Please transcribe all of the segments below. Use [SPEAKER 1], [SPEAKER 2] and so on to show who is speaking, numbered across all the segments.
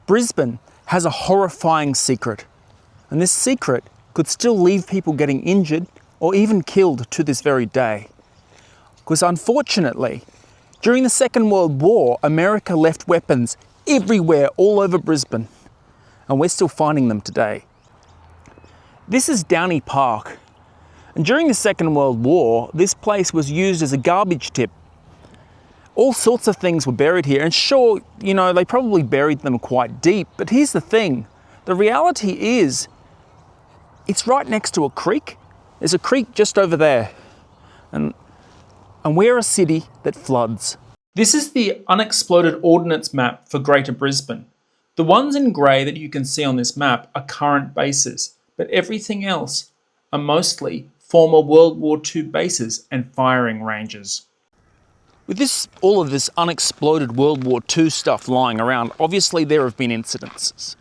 [SPEAKER 1] Brisbane has a horrifying secret, and this secret could still leave people getting injured or even killed to this very day. Because unfortunately, during the Second World War, America left weapons everywhere all over Brisbane, and we're still finding them today. This is Downey Park, and during the Second World War, this place was used as a garbage tip. All sorts of things were buried here, and sure, you know, they probably buried them quite deep, but here's the thing. The reality is, it's right next to a creek. There's a creek just over there, and we're a city that floods. This is the unexploded ordnance map for Greater Brisbane. The ones in grey that you can see on this map are current bases, but everything else are mostly former World War II bases and firing ranges. With all of this unexploded World War II stuff lying around, obviously there have been incidences.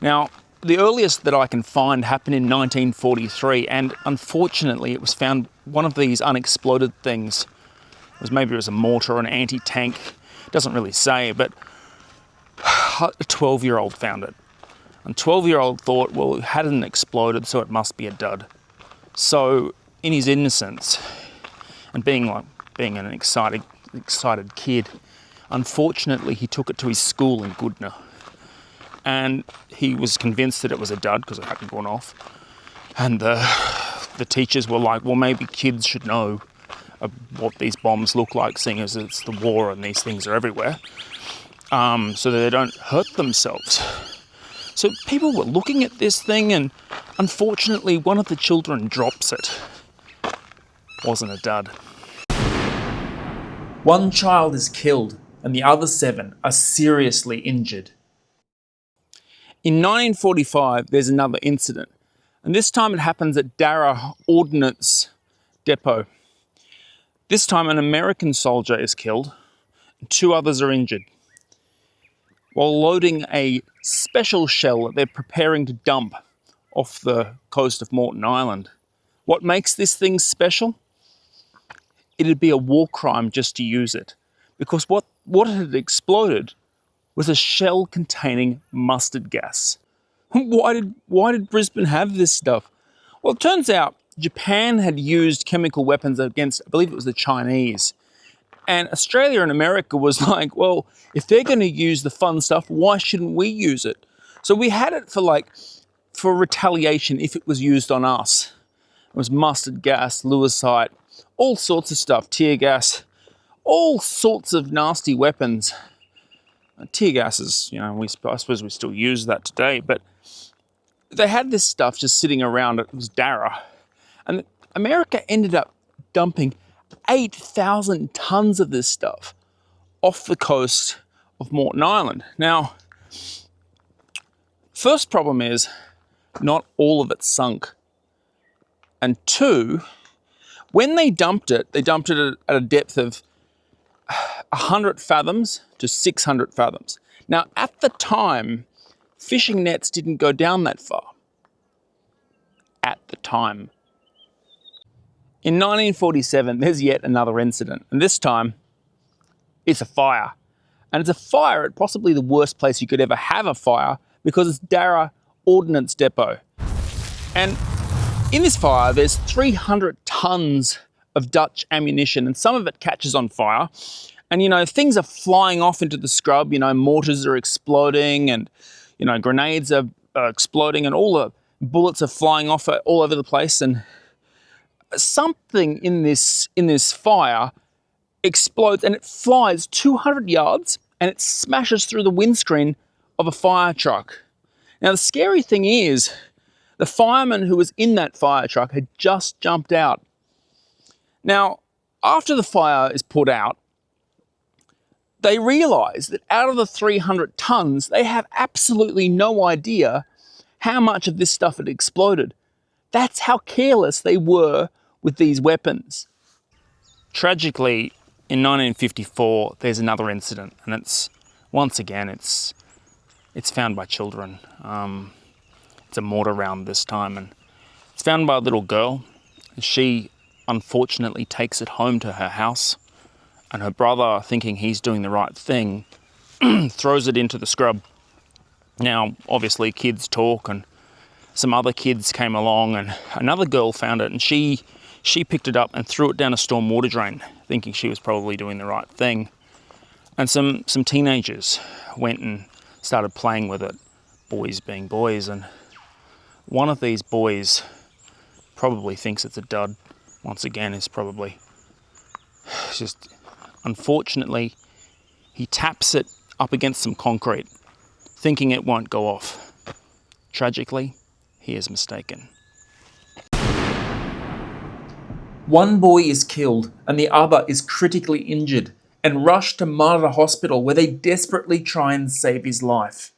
[SPEAKER 1] Now, the earliest that I can find happened in 1943, and unfortunately it was found one of these unexploded things. Maybe it was a mortar or an anti-tank, it doesn't really say, but a 12-year-old found it. And 12-year-old thought, well, it hadn't exploded, so it must be a dud. So, in his innocence, and being an excited kid, unfortunately he took it to his school in Goodna. And he was convinced that it was a dud because it hadn't gone off. And the teachers were like, well, maybe kids should know what these bombs look like, seeing as it's the war and these things are everywhere, so that they don't hurt themselves. So people were looking at this thing, and unfortunately one of the children drops it. Wasn't a dud. One child is killed and the other 7 are seriously injured. In 1945, there's another incident, and this time it happens at Darra Ordnance Depot. This time an American soldier is killed and 2 others are injured while loading a special shell that they're preparing to dump off the coast of Moreton Island. What makes this thing special? It'd be a war crime just to use it, because what had exploded was a shell containing mustard gas. Why did Brisbane have this stuff? Well, it turns out Japan had used chemical weapons against, I believe it was the Chinese. And Australia and America was like, well, if they're going to use the fun stuff, why shouldn't we use it? So we had it for retaliation if it was used on us. It was mustard gas, Lewisite, all sorts of stuff, tear gas, all sorts of nasty weapons. Tear gas is, you know, I suppose we still use that today, but they had this stuff just sitting around. It was Darra. And America ended up dumping 8,000 tons of this stuff off the coast of Moreton Island. Now, first problem is not all of it sunk. And 2, when they dumped it at a depth of 100 fathoms to 600 fathoms. Now, at the time, fishing nets didn't go down that far. At the time. In 1947, there's yet another incident, and this time, it's a fire. And it's a fire at possibly the worst place you could ever have a fire, because it's Darra Ordnance Depot. And in this fire, there's 300 tons of Dutch ammunition, and some of it catches on fire. And, you know, things are flying off into the scrub, you know, mortars are exploding, and, you know, grenades are exploding, and all the bullets are flying off all over the place. And something in this fire explodes, and it flies 200 yards, and it smashes through the windscreen of a fire truck. Now, the scary thing is, the fireman who was in that fire truck had just jumped out. Now, after the fire is put out, they realise that out of the 300 tons, they have absolutely no idea how much of this stuff had exploded. That's how careless they were with these weapons. Tragically, in 1954, there's another incident, and it's found by children. It's a mortar round this time, and it's found by a little girl. She unfortunately takes it home to her house, and her brother, thinking he's doing the right thing, throws it into the scrub. Now, obviously kids talk, and some other kids came along, and another girl found it, and she picked it up and threw it down a storm water drain, thinking she was probably doing the right thing. And some teenagers went and started playing with it, boys being boys, and one of these boys probably thinks it's a dud. Once again, is probably just, unfortunately, he taps it up against some concrete, thinking it won't go off. Tragically, he is mistaken. One boy is killed and the other is critically injured and rushed to Martyr Hospital, where they desperately try and save his life.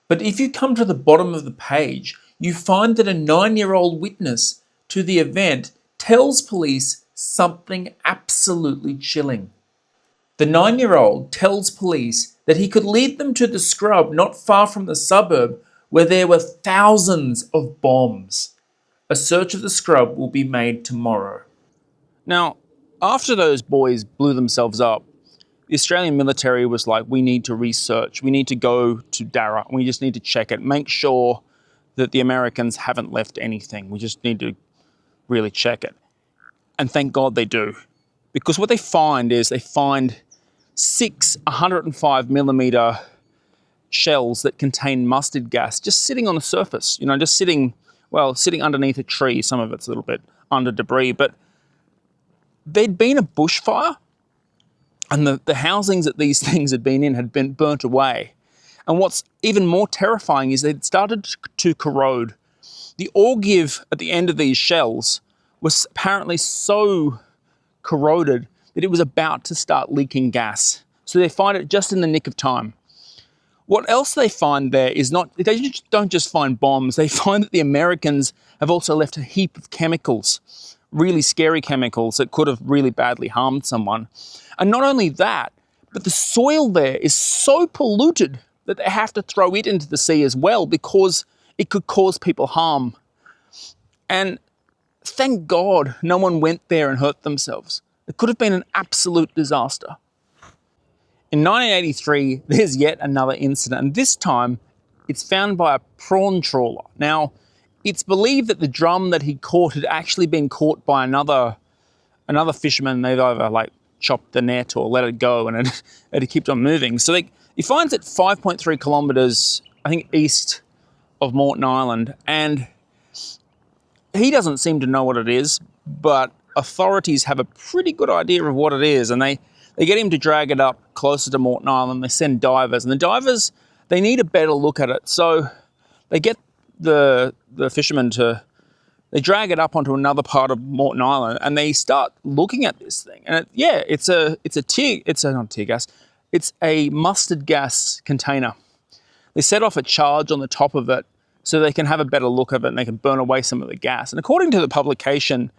[SPEAKER 1] But if you come to the bottom of the page, you find that a 9-year-old witness to the event tells police something absolutely chilling. The 9-year-old tells police that he could lead them to the scrub not far from the suburb where there were thousands of bombs. A search of the scrub will be made tomorrow. Now, after those boys blew themselves up, the Australian military was like, we need to research, we need to go to Darra, we just need to check it, make sure that the Americans haven't left anything. We just need to really check it. And thank God they do. Because what they find is they find 6 105mm shells that contain mustard gas just sitting on the surface, just sitting underneath a tree. Some of it's a little bit under debris, but there'd been a bushfire and the housings that these things had been in had been burnt away. And what's even more terrifying is they'd started to corrode. The ore give at the end of these shells was apparently so corroded that it was about to start leaking gas. So they find it just in the nick of time. What else they find there is they don't just find bombs, they find that the Americans have also left a heap of chemicals, really scary chemicals that could have really badly harmed someone. And not only that, but the soil there is so polluted that they have to throw it into the sea as well because it could cause people harm. And thank God no one went there and hurt themselves. It could have been an absolute disaster. In 1983, there's yet another incident, and this time it's found by a prawn trawler. Now, it's believed that the drum that he caught had actually been caught by another fisherman. They've either chopped the net or let it go, and it had kept on moving. So he finds it 5.3 kilometres, I think, east of Moreton Island, and he doesn't seem to know what it is, but authorities have a pretty good idea of what it is, and they get him to drag it up closer to Moreton Island. They send divers, and the divers, they need a better look at it. So they get the fishermen they drag it up onto another part of Moreton Island, and they start looking at this thing. And it's a mustard gas container. They set off a charge on the top of it so they can have a better look of it and they can burn away some of the gas. And according to the publication,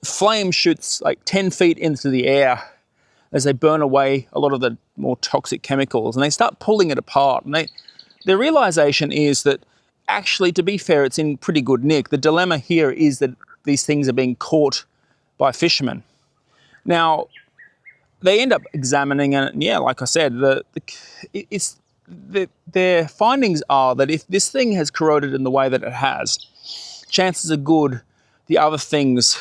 [SPEAKER 1] flame shoots 10 feet into the air as they burn away a lot of the more toxic chemicals, and they start pulling it apart. And their realization is that actually, to be fair, it's in pretty good nick. The dilemma here is that these things are being caught by fishermen. Now, they end up examining it, and like I said, their findings are that if this thing has corroded in the way that it has, chances are good the other things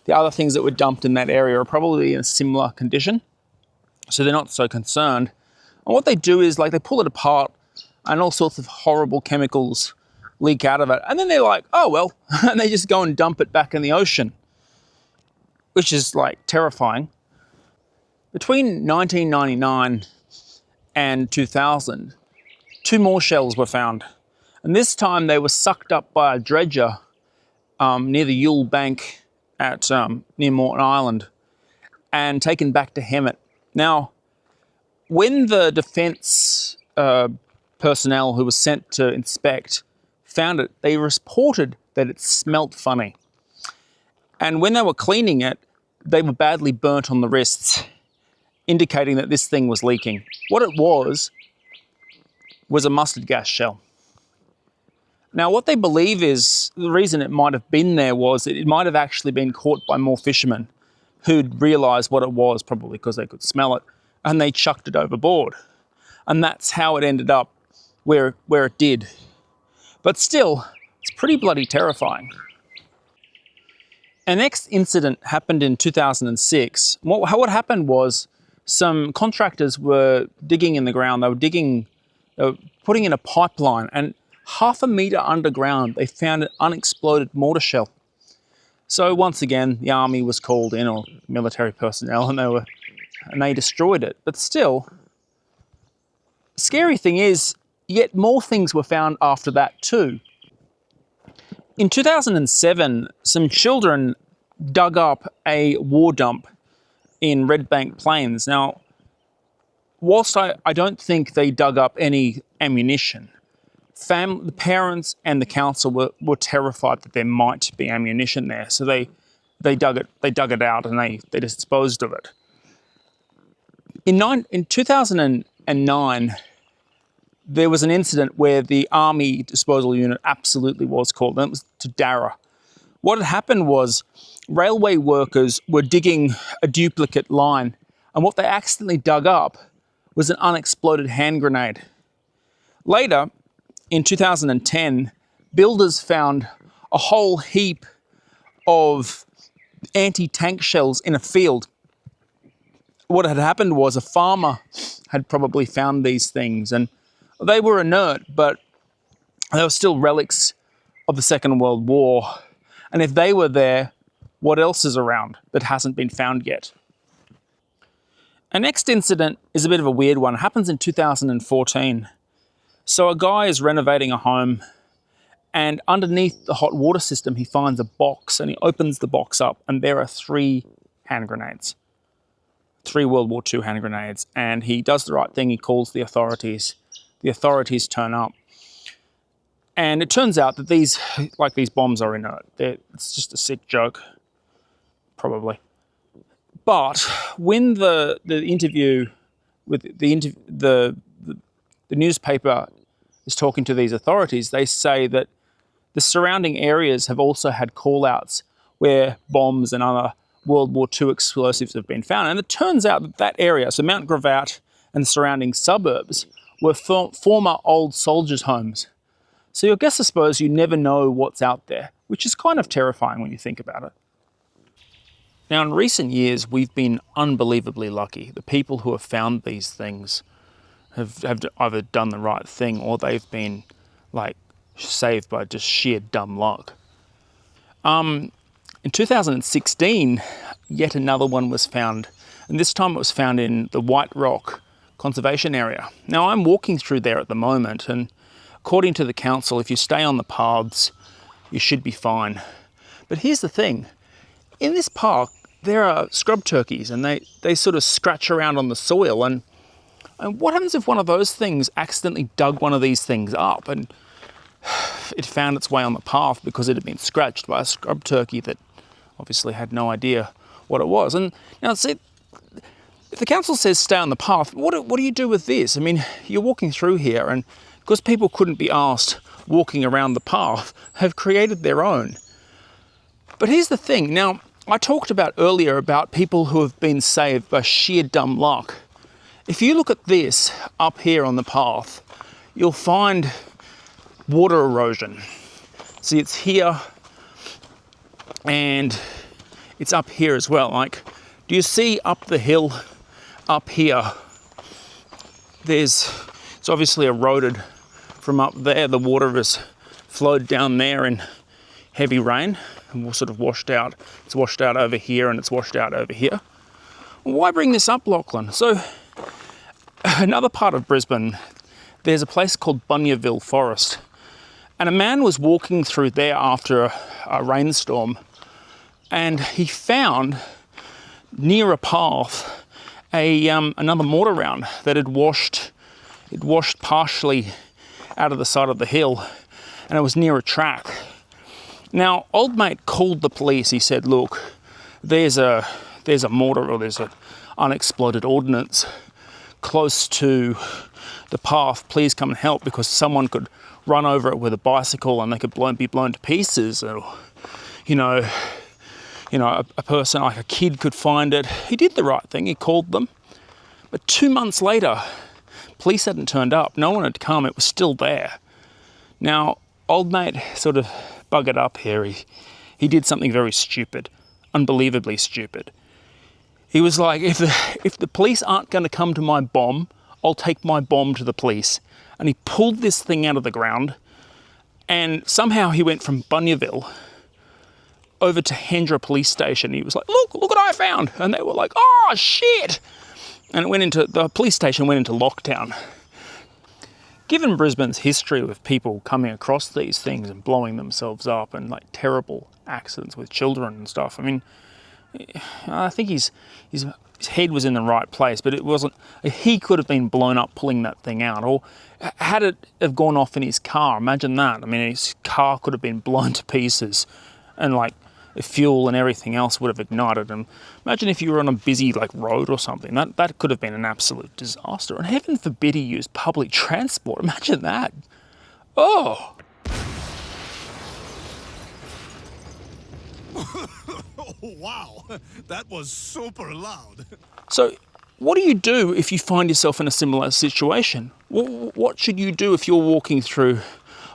[SPEAKER 1] that were dumped in that area are probably in a similar condition. So they're not so concerned. And what they do is they pull it apart and all sorts of horrible chemicals leak out of it. And then they're like, oh, well, and they just go and dump it back in the ocean, which is terrifying. Between 1999 and 2000, 2 more shells were found. And this time they were sucked up by a dredger near the Yule Bank at near Moreton Island and taken back to Hemet. Now, when the defence personnel who was sent to inspect found it, they reported that it smelt funny. And when they were cleaning it, they were badly burnt on the wrists, indicating that this thing was leaking. What it was a mustard gas shell. Now, what they believe is the reason it might have been there was it might have actually been caught by more fishermen who'd realised what it was, probably because they could smell it, and they chucked it overboard. And that's how it ended up where it did. But still, it's pretty bloody terrifying. Our next incident happened in 2006. What happened was some contractors were digging in the ground. They were putting in a pipeline, and 1/2 metre underground, they found an unexploded mortar shell. So once again, the army was called in, or military personnel, and they destroyed it. But still, the scary thing is, yet more things were found after that too. In 2007, some children dug up a war dump in Red Bank Plains. Now, whilst I don't think they dug up any ammunition, the parents and the council were terrified that there might be ammunition there, so they dug it out and they disposed of it. In 2009, there was an incident where the army disposal unit absolutely was called, and it was to Darra. What had happened was railway workers were digging a duplicate line, and what they accidentally dug up was an unexploded hand grenade. Later, in 2010, builders found a whole heap of anti-tank shells in a field. What had happened was a farmer had probably found these things, and they were inert, but they were still relics of the Second World War. And if they were there, what else is around that hasn't been found yet? Our next incident is a bit of a weird one. It happens in 2014. So a guy is renovating a home, and underneath the hot water system, he finds a box, and he opens the box up, and there are 3 hand grenades. 3 World War II hand grenades. And he does the right thing. He calls the authorities. The authorities turn up. And it turns out that these bombs are inert. It's just a sick joke, probably. But when the interview with the newspaper is talking to these authorities, they say that the surrounding areas have also had call-outs where bombs and other World War II explosives have been found. And it turns out that that area, so Mount Gravatt and the surrounding suburbs, were former old soldiers' homes. So I guess, I suppose, you never know what's out there, which is kind of terrifying when you think about it. Now, in recent years, we've been unbelievably lucky. The people who have found these things have either done the right thing, or they've been saved by just sheer dumb luck. In 2016, yet another one was found, and this time it was found in the White Rock Conservation Area. Now, I'm walking through there at the moment, and according to the council, if you stay on the paths, you should be fine. But here's the thing. In this park, there are scrub turkeys, and they sort of scratch around on the soil, and what happens if one of those things accidentally dug one of these things up and it found its way on the path because it had been scratched by a scrub turkey that obviously had no idea what it was? And now, see, if the council says stay on the path, what do you do with this? I mean, you're walking through here, and because people couldn't be asked walking around the path, have created their own. But here's the thing. Now, I talked about earlier about people who have been saved by sheer dumb luck. If you look at this up here on the path, you'll find water erosion. See, it's here and it's up here as well. Do you see up the hill up here? It's obviously eroded from up there. The water has flowed down there in heavy rain and was sort of washed out. It's washed out over here and it's washed out over here. Why bring this up, Lachlan? So another part of Brisbane, there's a place called Bunyaville Forest, and a man was walking through there after a rainstorm, and he found near a path another mortar round that had washed partially out of the side of the hill, and it was near a track. Now, old mate called the police. He said, look, there's a mortar, or there's an unexploded ordnance close to the path. Please come and help, because someone could run over it with a bicycle and they could be blown to pieces. Or, a person, like a kid, could find it. He did the right thing. He called them. But 2 months later, police hadn't turned up. No one had come. It was still there. Now, old mate sort of buggered up here. He did something very stupid, unbelievably stupid. He was like, if the police aren't going to come to my bomb, I'll take my bomb to the police. And he pulled this thing out of the ground, and somehow he went from Bunyaville over to Hendra police station. He was like, look what I found. And they were like, oh shit. And the police station went into lockdown. Given Brisbane's history with people coming across these things and blowing themselves up and like terrible accidents with children and stuff, I mean, I think his head was in the right place, but it wasn't. He could have been blown up pulling that thing out, or had it have gone off in his car. Imagine that. I mean, his car could have been blown to pieces, and like the fuel and everything else would have ignited. And imagine if you were on a busy like road or something. That could have been an absolute disaster. And heaven forbid he used public transport. Imagine that. Oh.
[SPEAKER 2] Oh, wow, that was super loud.
[SPEAKER 1] So what do you do if you find yourself in a similar situation? What should you do if you're walking through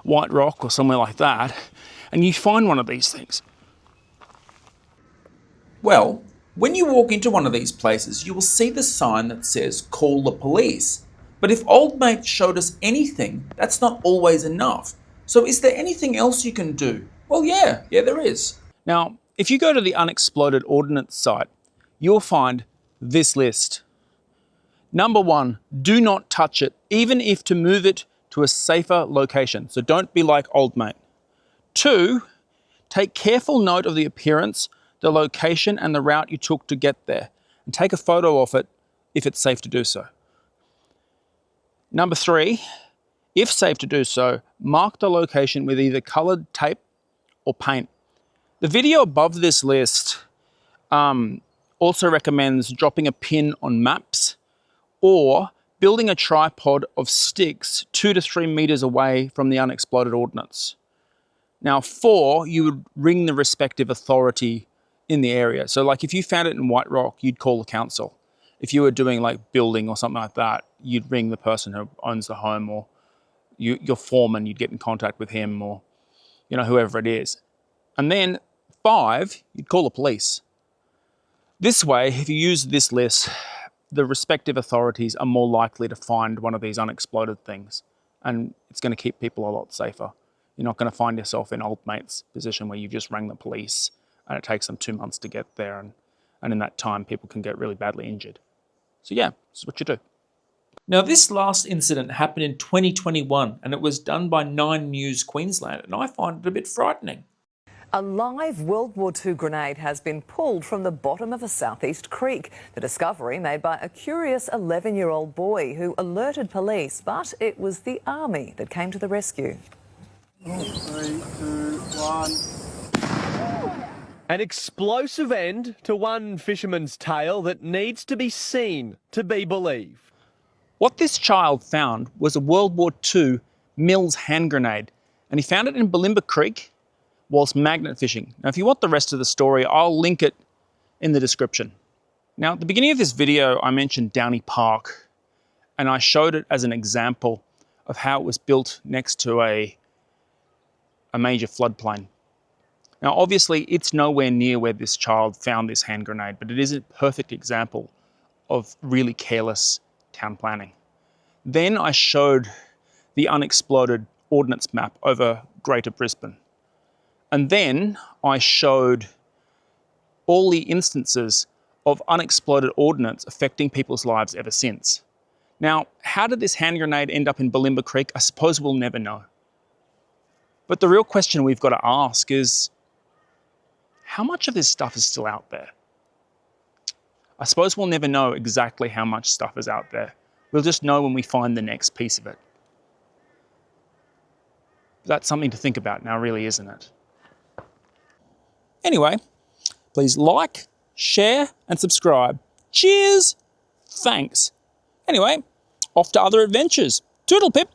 [SPEAKER 1] White Rock or somewhere like that and you find one of these things?
[SPEAKER 3] Well, when you walk into one of these places, you will see the sign that says, call the police. But if old mate showed us anything, that's not always enough. So is there anything else you can do? Well, yeah, there is.
[SPEAKER 1] Now, if you go to the unexploded ordnance site, you'll find this list. Number 1, do not touch it, even if to move it to a safer location. So don't be like old mate. 2, take careful note of the appearance, the location and the route you took to get there, and take a photo of it if it's safe to do so. Number 3, if safe to do so, mark the location with either coloured tape or paint. The video above this list also recommends dropping a pin on maps or building a tripod of sticks 2 to 3 meters away from the unexploded ordnance. Now 4, you would ring the respective authority in the area. So like if you found it in White Rock, you'd call the council. If you were doing like building or something like that, you'd ring the person who owns the home, or your foreman, you'd get in contact with him, or whoever it is. And then 5, you'd call the police. This way, if you use this list, the respective authorities are more likely to find one of these unexploded things, and it's going to keep people a lot safer. You're not going to find yourself in old mate's position where you've just rang the police and it takes them 2 months to get there, and in that time people can get really badly injured. So yeah, this is what you do. Now this last incident happened in 2021 and it was done by 9 News Queensland, and I find it a bit frightening.
[SPEAKER 4] A live World War II grenade has been pulled from the bottom of a southeast creek. The discovery made by a curious 11-year-old boy who alerted police, but it was the army that came to the rescue.
[SPEAKER 5] 3, 2, 1.
[SPEAKER 6] An explosive end to one fisherman's tale that needs to be seen to be believed.
[SPEAKER 1] What this child found was a World War II Mills hand grenade, and he found it in Bulimba Creek whilst magnet fishing. Now, if you want the rest of the story, I'll link it in the description. Now, at the beginning of this video, I mentioned Downie Park, and I showed it as an example of how it was built next to a major floodplain. Now, obviously, it's nowhere near where this child found this hand grenade, but it is a perfect example of really careless town planning. Then I showed the unexploded ordnance map over Greater Brisbane. And then I showed all the instances of unexploded ordnance affecting people's lives ever since. Now, how did this hand grenade end up in Bulimba Creek? I suppose we'll never know. But the real question we've got to ask is, how much of this stuff is still out there? I suppose we'll never know exactly how much stuff is out there. We'll just know when we find the next piece of it. That's something to think about now, really, isn't it? Anyway, please like, share, and subscribe. Cheers! Thanks. Anyway, off to other adventures. Toodle pip!